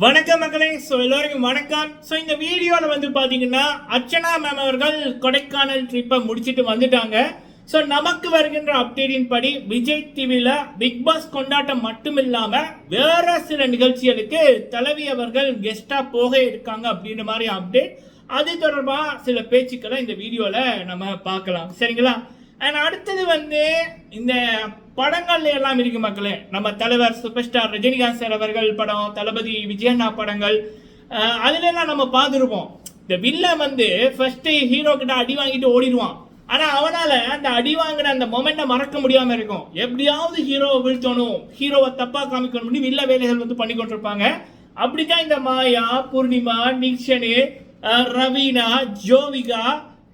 வணக்கம் மக்களே. எல்லோருக்கும் வணக்கம். இந்த வீடியோவில் வந்து பார்த்தீங்கன்னா அர்ச்சனா மேம் அவர்கள் கொடைக்கானல் ட்ரிப்பை முடிச்சுட்டு வந்துட்டாங்க. நமக்கு வருகின்ற அப்டேட்டின் படி விஜய் டிவியில் பிக் பாஸ் கொண்டாட்டம் மட்டும் இல்லாமல் வேற சில நிகழ்ச்சிகளுக்கு தலைவி அவர்கள் கெஸ்டாக போக இருக்காங்க அப்படின்ற மாதிரி அப்டேட். அது தொடர்பாக சில பேச்சுக்களை இந்த வீடியோவில் நம்ம பார்க்கலாம், சரிங்களா? அண்ட் அடுத்தது வந்து இந்த படங்கள் எல்லாம் இருக்கு மக்களே. நம்ம தலைவர் சூப்பர் ஸ்டார் ரஜினிகாந்த் சார் அவர்கள் படம், தளபதி விஜயண்ணா படங்கள், அதுலலாம் நம்ம பார்த்துருப்போம். இந்த வில்லன் வந்து ஃபர்ஸ்ட் ஹீரோ கிட்ட அடி வாங்கிட்டு ஓடிடுவான். ஆனால் அவனால் அந்த அடி வாங்கின அந்த மொமெண்ட்டை மறக்க முடியாமல் இருக்கும். எப்படியாவது ஹீரோவை வீழ்த்தணும், ஹீரோவை தப்பாக காமிக்கணும் வில்ல வேலைகள் வந்து பண்ணி கொண்டிருப்பாங்க. அப்படித்தான் இந்த மாயா, பூர்ணிமா, நிக்ஷனு, ரவீனா, ஜோவிகா,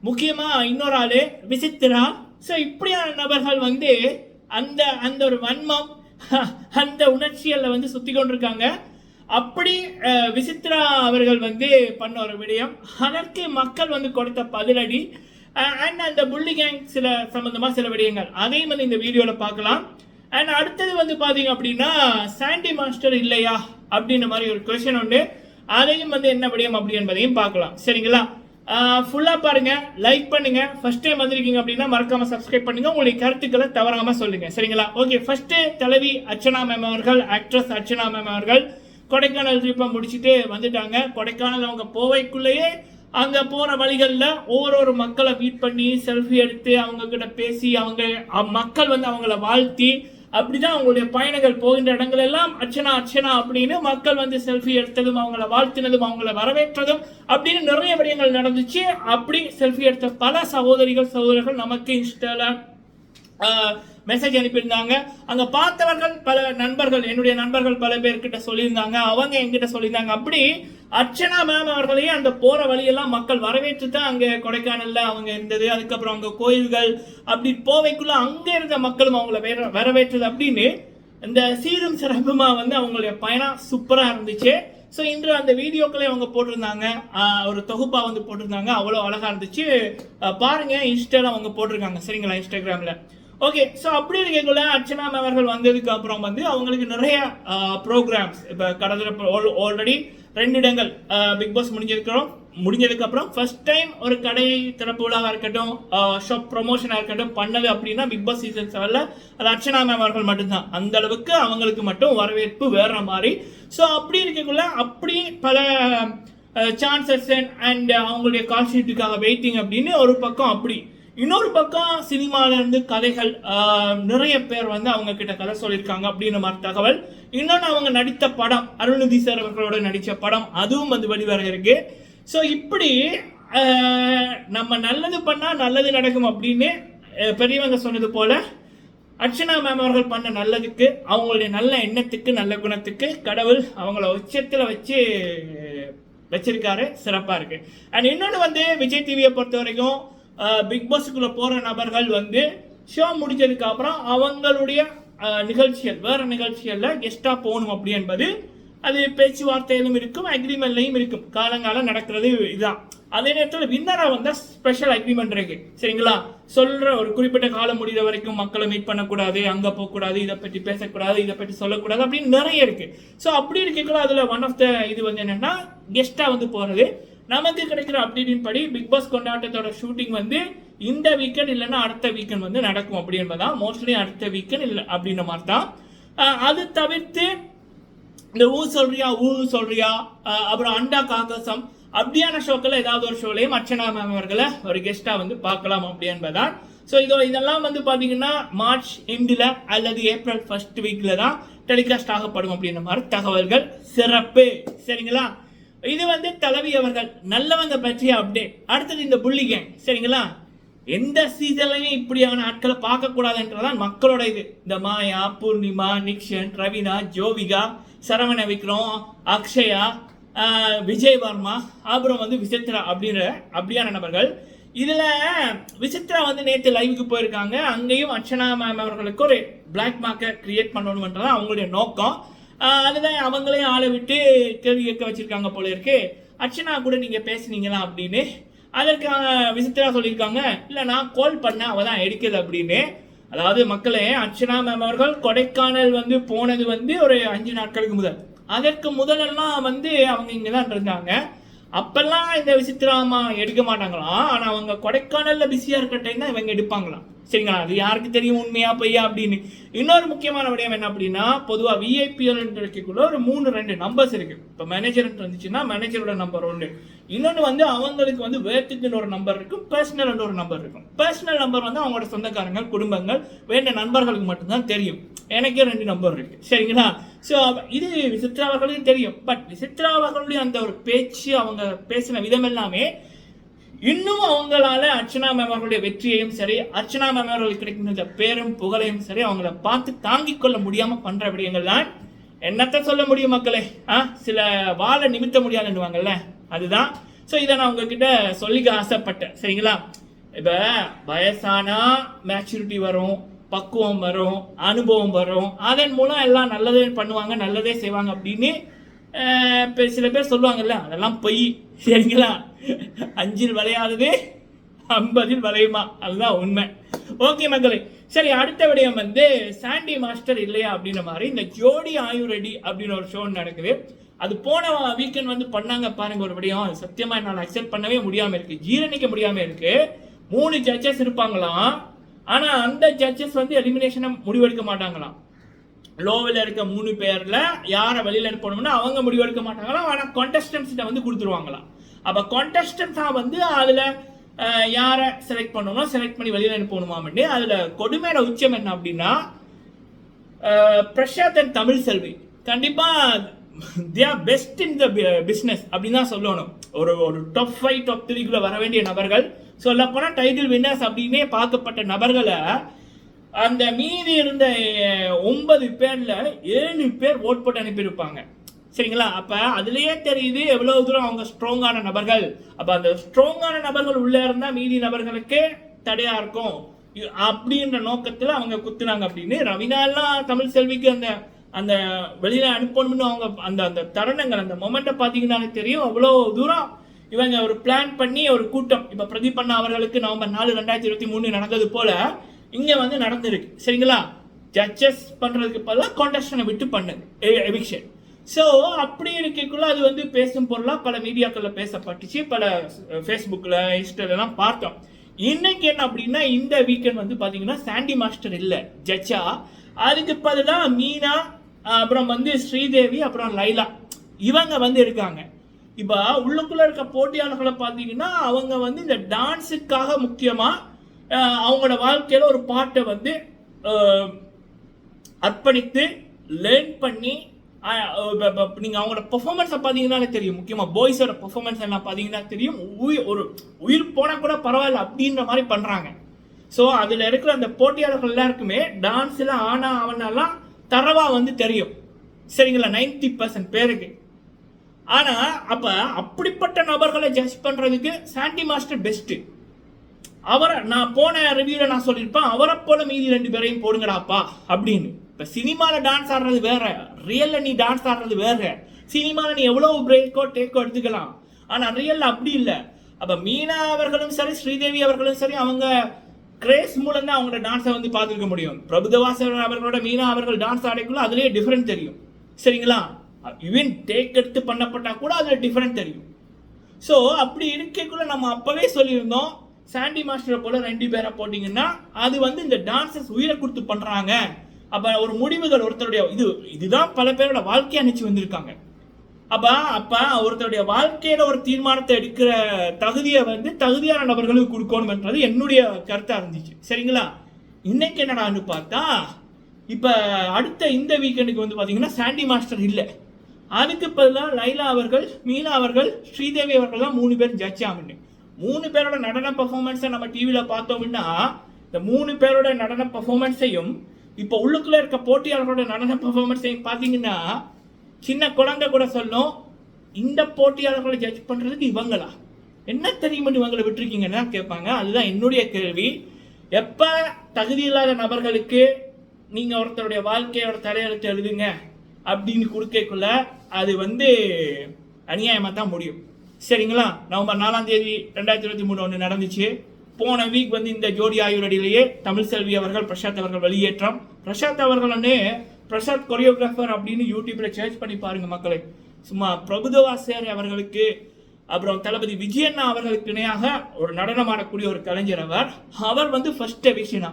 முக்கியமாக இன்னொரு ஆள் விசித்ரா. இப்படியான நபர்கள் வந்து அந்த அந்த ஒரு வன்மம், அந்த உணர்ச்சிகளில் வந்து சுற்றி கொண்டிருக்காங்க. அப்படி விசித்ரா அவர்கள் வந்து பண்ண ஒரு விடயம், அதற்கு மக்கள் வந்து கொடுத்த பதிலடி அண்ட் அந்த புள்ளி கேங் சில சம்பந்தமாக சில விடயங்கள், அதையும் வந்து இந்த வீடியோவில் பார்க்கலாம். அண்ட் அடுத்தது வந்து பார்த்தீங்க அப்படின்னா சாண்டி மாஸ்டர் இல்லையா அப்படின்ற மாதிரி ஒரு கொஸ்டின் உண்டு. அதையும் வந்து என்ன விடயம் அப்படி என்பதையும் பார்க்கலாம், சரிங்களா? ஃபுல்லாக பாருங்கள், லைக் பண்ணுங்கள். ஃபர்ஸ்ட் டைம் வந்திருக்கீங்க அப்படின்னா மறக்காமல் சப்ஸ்கிரைப் பண்ணுங்கள். உங்களுடைய கருத்துக்களை தவறாமல் சொல்லுங்கள், சரிங்களா? ஓகே, ஃபர்ஸ்ட்டு தலைவி அர்ச்சனா மேம் அவர்கள், ஆக்ட்ரஸ் அர்ச்சனா மேம் அவர்கள் கொடைக்கானல் ட்ரிப்பை முடிச்சுட்டு வந்துட்டாங்க. கொடைக்கானல் அவங்க போவைக்குள்ளேயே அங்கே போகிற வழிகளில் ஒவ்வொரு மக்களை மீட் பண்ணி செல்ஃபி எடுத்து அவங்கக்கிட்ட பேசி அவங்க மக்கள் வந்து அவங்கள வாழ்த்தி அப்படிதான் அவங்களுடைய பயணங்கள் போகின்ற இடங்கள் எல்லாம் அர்ச்சனா அர்ச்சனா அப்படின்னு மக்கள் வந்து செல்ஃபி எடுத்ததும் அவங்கள வாழ்த்தினதும் அவங்கள வரவேற்றதும் அப்படின்னு நிறைய விடயங்கள் நடந்துச்சு. அப்படி செல்ஃபி எடுத்த பல சகோதரர்கள் நமக்கு இன்ஸ்டால மெசேஜ் அனுப்பியிருந்தாங்க. அங்கே பார்த்தவர்கள் பல நண்பர்கள், என்னுடைய நண்பர்கள் பல பேர்கிட்ட சொல்லியிருந்தாங்க, அவங்க என்கிட்ட சொல்லியிருந்தாங்க. அப்படி அர்ச்சனா மேம் அவர்களையே அந்த போகிற வழியெல்லாம் மக்கள் வரவேற்று தான் அங்கே கொடைக்கானலில் அவங்க இருந்தது. அதுக்கப்புறம் அங்கே கோயில்கள் அப்படி போவைக்குள்ள அங்கே இருந்த மக்களும் அவங்கள வரவேற்றது அப்படின்னு இந்த சீரும் சிறப்புமா வந்து அவங்களுடைய பயணம் சூப்பராக இருந்துச்சு. இன்று அந்த வீடியோக்களை அவங்க போட்டிருந்தாங்க, ஒரு தொகுப்பாக வந்து போட்டிருந்தாங்க. அவ்வளோ அழகாக இருந்துச்சு. பாருங்க, இன்ஸ்டால அவங்க போட்டிருக்காங்க, சரிங்களா? இன்ஸ்டாகிராமில். ஓகே, அப்படி இருக்கக்குள்ள அர்ச்சனா மேம் அவர்கள் வந்ததுக்கு அப்புறம் வந்து அவங்களுக்கு நிறைய ப்ரோக்ராம்ஸ், இப்போ கடந்த ஆல்ரெடி 2 இடங்கள் பிக் பாஸ் முடிஞ்சதுக்கு அப்புறம் ஃபர்ஸ்ட் டைம் ஒரு கடை திறப்பு விழாவாக இருக்கட்டும், ஷாப் ப்ரொமோஷனாக இருக்கட்டும் பண்ணது அப்படின்னா பிக் பாஸ் சீசன் 7ல் அது அர்ச்சனா மேம் அவர்கள் மட்டும்தான். அந்த அளவுக்கு அவங்களுக்கு மட்டும் வரவேற்பு வேற மாதிரி. அப்படி இருக்கக்குள்ள அப்படி பல சான்சஸ் அண்ட் அவங்களுடைய கால் ஷீட்டுக்காக வெயிட்டிங் அப்படின்னு ஒரு பக்கம். அப்படி இன்னொரு பக்கம் சினிமாவிலேருந்து கதைகள் நிறைய பேர் வந்து அவங்க கிட்ட கதை சொல்லியிருக்காங்க அப்படின்ற மாதிரி தகவல். இன்னொன்று அவங்க நடித்த படம், அருள்நிதி சார் அவர்களோட நடித்த படம், அதுவும் வந்து வெளிவர இருக்கு. இப்படி நம்ம நல்லது பண்ணால் நல்லது நடக்கும் அப்படின்னு பெரியவங்க சொன்னது போல அர்ச்சனா மேம் அவர்கள் பண்ண நல்லதுக்கு, அவங்களுடைய நல்ல எண்ணத்துக்கு, நல்ல குணத்துக்கு கடவுள் அவங்கள உச்சத்தில் வச்சிருக்காரு. சிறப்பாக இருக்கு. அண்ட் இன்னொன்று வந்து விஜய் டிவியை பொறுத்த வரைக்கும் பிக் பாஸுக்குள்ள போற நபர்கள் வந்து ஷோ முடிஞ்சதுக்கு அப்புறம் அவங்களுடைய நிகழ்ச்சிகள், வேற நிகழ்ச்சிகள்ல கெஸ்டா போகணும் அப்படி என்பது அது பேச்சுவார்த்தையிலும் இருக்கும், அக்ரிமெண்ட்லையும் இருக்கும். காலங்காலம் நடக்கிறது இதுதான். அதே நேரத்தில் வின்னரா வந்தா ஸ்பெஷல் அக்ரிமெண்ட் இருக்கு, சரிங்களா? சொல்ற ஒரு குறிப்பிட்ட காலம் முடிகிற வரைக்கும் மக்களை மீட் பண்ணக்கூடாது, அங்க போகக்கூடாது, இதை பற்றி பேசக்கூடாது, இதை பற்றி சொல்லக்கூடாது அப்படின்னு நிறைய இருக்கு. அப்படி இருக்கக்குள்ள அதுல ஒன் ஆஃப் த இது வந்து என்னன்னா கெஸ்டா வந்து போறது. நமக்கு கிடைக்கிற அப்டேட்டின் படி பிக் பாஸ் கொண்டாட்டத்தோட ஷூட்டிங் வந்து இந்த வீக்கெண்ட் இல்லைன்னா அடுத்த வீக்கெண்ட் வந்து நடக்கும் அப்படி என்பதான். மோஸ்ட்லி அடுத்த வீக்கெண்ட் இல்லை அப்படின்ற மாதிரி தான். அது தவிர்த்து இந்த ஊ சொல்றியா அப்புறம் அண்டா காக்கசம் அப்படியான ஷோக்கள் ஏதாவது ஒரு ஷோலையும் அர்ச்சனா மேம் அவர்களை ஒரு கெஸ்டா வந்து பார்க்கலாம் அப்படி என்பதான். இதெல்லாம் வந்து பார்த்தீங்கன்னா மார்ச் எண்டில் அல்லது ஏப்ரல் ஃபர்ஸ்ட் வீக்ல தான் டெலிகாஸ்ட் ஆகப்படும் அப்படின்ற மாதிரி தகவல்கள். சிறப்பு, சரிங்களா? இது வந்து தலைவி அவர்கள் நல்லவங்க பற்றிய அப்டேட். அடுத்தது இந்த புள்ளி கேங், சரிங்களா? எந்த சீசன்லையும் இப்படியான ஆட்களை பார்க்கக்கூடாதுன்றதான் மக்களோட இது. இந்த மாயா, பூர்ணிமா, நிக்ஷன், ரவீனா, ஜோவிகா, சரவண விக்ரம், அக்ஷயா, விஜய் வர்மா, அப்புறம் வந்து விசித்ரா அப்படியான நபர்கள். இதில் விசித்ரா வந்து நேற்று லைவுக்கு போயிருக்காங்க. அங்கேயும் அர்ச்சனா மேம் அவர்களுக்கு ஒரு பிளாக் மார்க்கெட் கிரியேட் பண்ணணுன்றதான் அவங்களுடைய நோக்கம். அதுதான் அவங்களையும் ஆளை விட்டு கேள்வி கேட்க வச்சிருக்காங்க போல இருக்கு. அர்ச்சனா கூட நீங்க பேசுனீங்களா அப்படின்னு. அதற்கு விசித்ரா சொல்லியிருக்காங்க, இல்லை நான் கால் பண்ணேன், அவ தான் எடுக்குது அப்படின்னு. அதாவது மக்களே, அர்ச்சனா மேம் அவர்கள் கொடைக்கானல் வந்து போனது வந்து ஒரு 5 நாட்களுக்கு முதல். அதற்கு முதலெல்லாம் வந்து அவங்க இங்கே தான் இருந்தாங்க. அப்பெல்லாம் இந்த விசித்ராமா எடுக்க மாட்டாங்களாம். ஆனால் அவங்க கொடைக்கானலில் பிஸியாக இருக்கிற டைம் தான் இவங்க எடுப்பாங்களாம். சரிங்களா? அது யாருக்கு தெரியும் உண்மையா பொய்யா அப்படின்னு. இன்னொரு முக்கியமான விடயம் என்ன அப்படின்னா, பொதுவாக விஐபிஎல்ன்றதுக்குள்ள ஒரு 2 நம்பர்ஸ் இருக்கு. இப்போ மேனேஜர் இருந்துச்சுன்னா மேனேஜரோட நம்பர் 1, இன்னொன்று வந்து அவங்களுக்கு வந்து வேர்த்துக்குன்னு ஒரு நம்பர் இருக்கும், பர்சனல் ஒரு நம்பர் இருக்கும். பர்சனல் நம்பர் வந்து அவங்களோட சொந்தக்காரங்க, குடும்பங்கள், வேண்ட நண்பர்களுக்கு மட்டும்தான் தெரியும். எனக்கே 2 நம்பர் இருக்கு. சரிங்களா? ஸோ இது விசித்ரா அவர்களுக்கும் தெரியும். பட் விசித்ரா அவர்களுடைய அந்த ஒரு பேச்சு, அவங்க பேசின விதம் எல்லாமே இன்னும் அவங்களால அர்ச்சனா மேம் அவர்களுடைய வெற்றியையும் சரி, அர்ச்சனா மேம் அவர்களுக்கு கிடைக்கின்ற பேரும் புகழையும் சரி அவங்கள பார்த்து தாங்கிக் கொள்ள முடியாம பண்ற விடயங்கள் தான். என்னத்த சொல்ல முடியும் மக்களே, சில வாழை நிமித்த முடியாதுன்னுவாங்கல்ல, அதுதான். ஸோ இதை நான் உங்ககிட்ட சொல்லிக்க ஆசைப்பட்டேன். சரிங்களா? இப்போ வயசானா மேச்சூரிட்டி வரும், பக்குவம் வரும், அனுபவம் வரும், அதன் மூலம் எல்லாம் நல்லதே பண்ணுவாங்க, நல்லதே செய்வாங்க அப்படின்னு சில பேர் சொல்லுவாங்கல்ல, அதெல்லாம் பொய். சரிங்களா? 5இல் விளையாதது 50இல் விளையுமா, அதுதான் உண்மை. ஓகே மக்களே, சரி அடுத்த விடயம் வந்து சாண்டி மாஸ்டர் இல்லையா அப்படின்ற மாதிரி இந்த ஜோடி ஆயு ரெடி அப்படின்னு ஒரு ஷோ நடக்குது. அது போன வீக்கெண்ட் வந்து பண்ணாங்க பாருங்க ஒரு விடயம். அது சத்தியமா என்னால் அக்செப்ட் பண்ணவே முடியாம இருக்கு, ஜீரணிக்க முடியாம இருக்கு. 3 ஜட்ஜஸ் இருப்பாங்களாம். ஆனா அந்த ஜட்ஜஸ் வந்து எலிமினேஷனை முடிவெடுக்க மாட்டாங்களாம். லோவில் இருக்க 3 பேர்ல யாரை வெளியில அனுப்பணும்னா அவங்க முடிவெடுக்க மாட்டாங்களாம். ஆனா கான்டெஸ்டன்ஸ்கிட்ட வந்து கொடுத்துருவாங்களாம். அப்ப கான்டெஸ்டன்ஸா வந்து அதுல யாரை செலக்ட் பண்ணணும், செலக்ட் பண்ணி வெளியில அனுப்பணுமாம். அதுல கொடுமையோட உச்சம் என்ன அப்படின்னா, பிரசாத் அண்ட் தமிழ் செல்வி கண்டிப்பா they are best in the business அப்படின்னு தான் சொல்லணும். ஒரு டாப் 5 டாப் 3 வர வேண்டிய நபர்கள், சொல்ல போனா டைட்டில் வின்னர்ஸ் அப்படின்னே பார்க்கப்பட்ட நபர்களை அந்த மீதி இருந்த 9 பேர்ல 7 பேர் ஓட் போட்டு அனுப்பியிருப்பாங்க. சரிங்களா? அப்ப அதுலயே தெரியுது எவ்வளவு தூரம் அவங்க ஸ்ட்ராங்கான நபர்கள். அப்ப அந்த ஸ்ட்ராங்கான நபர்கள் உள்ள இருந்தா மீதி நபர்களுக்கு தடையா இருக்கும் அப்படின்ற நோக்கத்துல அவங்க குத்துனாங்க அப்படின்னு. ரவினா எல்லாம் தமிழ் செல்விக்கு அந்த அந்த வெளியில அனுப்பணும்னு அவங்க அந்த அந்த தருணங்கள், அந்த மொமெண்ட்டை பார்த்தீங்கன்னாலே தெரியும் அவ்வளோ தூரம் இவங்க ஒரு பிளான் பண்ணி ஒரு கூட்டம். இப்போ பிரதீப் அண்ணா அவர்களுக்கு நவம்பர் 4, 2023 நடந்தது போல இங்க வந்து நடந்திருக்கு. சரிங்களா? ஜட்ஜஸ் பண்றதுக்கு பதிலாக கான்டெஸ்டனை விட்டு பண்ணுது எவிக்ஷன். ஸோ அப்படி இருக்கக்குள்ள அது வந்து பேசும் பொருளாக பல மீடியாக்களில் பேசப்பட்டுச்சு, பல ஃபேஸ்புக்கில் இன்ஸ்டாலெல்லாம் பார்த்தோம். இன்னைக்கு என்ன அப்படின்னா, இந்த வீக்கெண்ட் வந்து பார்த்தீங்கன்னா சாண்டி மாஸ்டர் இல்லை ஜட்ஜா, அதுக்கு பதிலாக மீனா, அப்புறம் வந்து ஸ்ரீதேவி, அப்புறம் லைலா, இவங்க வந்து இருக்காங்க. இப்போ உள்ளுக்குள்ள இருக்க போட்டியாளர்களை பார்த்தீங்கன்னா அவங்க வந்து இந்த டான்ஸுக்காக முக்கியமாக அவங்களோட வாழ்க்கையில் ஒரு பாட்டை வந்து அர்ப்பணித்து லேர்ன் பண்ணி நீங்கள் அவங்களோட பெர்ஃபார்மன்ஸை பார்த்தீங்கன்னாலே தெரியும். முக்கியமாக பாய்ஸோட பெர்ஃபார்மன்ஸ் என்ன பார்த்தீங்கன்னா தெரியும், ஒரு உயிர் போனால் கூட பரவாயில்ல அப்படின்ற மாதிரி பண்ணுறாங்க. ஸோ அதில் இருக்கிற அந்த போட்டியாளர்கள் எல்லாருக்குமே டான்ஸில் ஆனா அவனெல்லாம் தரவா வந்து தெரியும். சரிங்களா? 90% பேருக்கு. ஆனால் அப்போ அப்படிப்பட்ட நபர்களை ஜட்ஜ் பண்ணுறதுக்கு சாண்டி மாஸ்டர் பெஸ்ட்டு. அவரை நான் போன ரிவ்யூவில் நான் சொல்லியிருப்பேன், அவரை போல மீதி 2 பேரையும் போடுங்கடாப்பா அப்படின்னு. இப்போ சினிமாவில் டான்ஸ் ஆடுறது வேற, ரியலில் நீ டான்ஸ் ஆடுறது வேற. சினிமாவில் நீ எவ்வளோ பிரேக்கோ டேக்கோ எடுத்துக்கலாம், ஆனால் ரியலில் அப்படி இல்லை. அப்போ மீனா அவர்களும் சரி, ஸ்ரீதேவி அவர்களும் சரி, அவங்க கிரேஸ் மூலம் தான் அவங்களோட டான்ஸை வந்து பார்த்துருக்க முடியும். பிரபுதவாசன் அவர்களோட மீனா அவர்கள் டான்ஸ் ஆடைக்குள்ள அதுலேயே டிஃப்ரெண்ட் தெரியும். சரிங்களா? ஈவன் டேக் எடுத்து பண்ணப்பட்டா கூட அதில் டிஃப்ரெண்ட் தெரியும். ஸோ அப்படி இருக்கக்குள்ள நம்ம அப்போவே சொல்லியிருந்தோம், சாண்டி மாஸ்டரை போல 2 பேரை போட்டிங்கன்னா அது வந்து இந்த டான்ஸஸ் உயிரை கொடுத்து பண்ணுறாங்க. அப்போ ஒரு முடிவுகள் ஒருத்தருடைய இதுதான் பல பேரோட வாழ்க்கையை அனுப்பிச்சு வந்திருக்காங்க. அப்போ ஒருத்தருடைய வாழ்க்கையில ஒரு தீர்மானத்தை எடுக்கிற தகுதியை வந்து தகுதியான நபர்களுக்கு கொடுக்கணும்ன்றது என்னுடைய கருத்தாக இருந்துச்சு. சரிங்களா? இன்னைக்கு என்னடான்னு பார்த்தா, இப்போ அடுத்த இந்த வீக்கெண்டுக்கு வந்து பார்த்தீங்கன்னா சாண்டி மாஸ்டர் இல்லை, அதுக்கு பதிலாக லைலா அவர்கள், மீனா அவர்கள், ஸ்ரீதேவி அவர்கள் தான் 3 பேர் ஜட்ஜ் ஆகுன்னு. 3 பேரோட நடன பர்ஃபார்மன்ஸை நம்ம டிவியில் பார்த்தோம்னா, இந்த 3 பேரோட நடன பர்ஃபார்மன்ஸையும் இப்போ உள்ளுக்குள்ள இருக்க போட்டியாளர்களோட நடன பர்ஃபார்மன்ஸையும் பார்த்தீங்கன்னா சின்ன குழந்தை கூட சொல்லும், இந்த போட்டியாளர்களை ஜட்ஜ் பண்ணுறதுக்கு இவங்களா என்ன தெரியுமென்னு இவங்களை விட்டுருக்கீங்கன்னு தான் கேட்பாங்க. அதுதான் என்னுடைய கேள்வி. எப்போ தகுதி இல்லாத நபர்களுக்கு நீங்கள் ஒருத்தருடைய வாழ்க்கையோட தலையெழுத்து எழுதுங்க அப்படின்னு கொடுக்கக்குள்ள அது வந்து அநியாயமாக தான் முடியும். சரிங்களா? நவம்பர் 4, 2023 ஒன்று நடந்துச்சு. போன வீக் வந்து இந்த ஜோடி ஆயுரடியிலேயே தமிழ் செல்வி அவர்கள், பிரசாத் அவர்கள் வெளியேற்றம். பிரசாத் அவர்கள் வந்து பிரசாத் கொரியோகிராஃபர் அப்படின்னு யூடியூப்ல சர்ச் பண்ணி பாருங்க மக்களே. சும்மா பிரபுதேவா சார் அவர்களுக்கு, அப்புறம் தளபதி விஜயண்ணா அவர்களுக்கு இணையாக ஒரு நடனம் ஆடக்கூடிய ஒரு கலைஞர் அவர் வந்து ஃபர்ஸ்ட் விஷயம்னா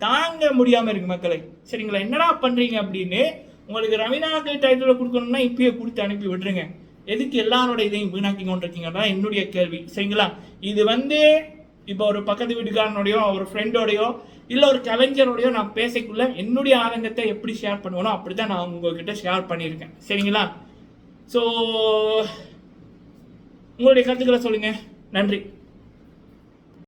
தாங்க முடியாம இருக்கு மக்களே. சரிங்களா, என்னடா பண்றீங்க அப்படின்னு. உங்களுக்கு ரவீனாக்கு டைட்டில் கொடுக்கணும்னா இப்பயே கொடுத்து அனுப்பி விட்டுருங்க. எதுக்கு எல்லாரோட இதையும் வீணாக்கி கொண்டிருக்கீங்கன்னா என்னுடைய கேள்வி. சரிங்களா, இது வந்து இப்போ ஒரு பக்கத்து வீட்டுக்காரனோடையோ ஒரு ஃப்ரெண்டோடையோ இல்லை ஒரு கலைஞரோடையோ நான் பேசக்குள்ள என்னுடைய ஆதங்கத்தை எப்படி ஷேர் பண்ணுவேனோ அப்படி தான் நான் உங்ககிட்ட ஷேர் பண்ணியிருக்கேன். சரிங்களா, ஸோ உங்களுடைய கருத்துக்களை சொல்லுங்கள். நன்றி.